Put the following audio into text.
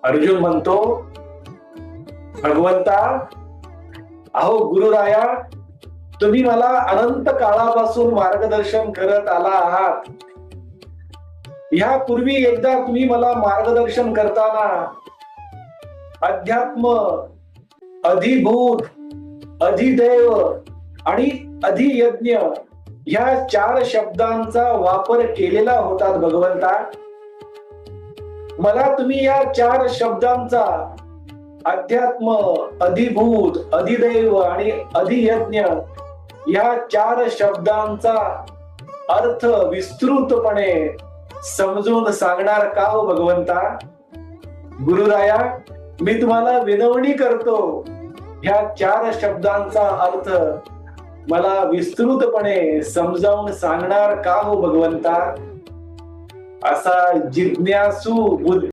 अर्जुन म्हणतो, भगवंता, अहो गुरुराया, तुम्ही मला अनंत काळापासून मार्गदर्शन करत आला आहात. यापूर्वी एकदा तुम्ही मला मार्गदर्शन करताना अध्यात्म, अधिभूत, अधिदैव आणि अधियज्ञ ह्या 4 शब्दांचा वापर केलेला होता भगवंता. मला तुम्ही या 4 शब्दांचा अध्यात्म, अधिभूत, अधिदैव आणि अधियज्ञ या 4 शब्दांचा अर्थ विस्तृतपणे समजून सांगणार का हो भगवंता? गुरुराया, मी तुम्हाला विनवणी करतो, ह्या 4 शब्दांचा अर्थ मला विस्तृतपणे समजावून सांगणार का हो भगवंता? असा जिज्ञासू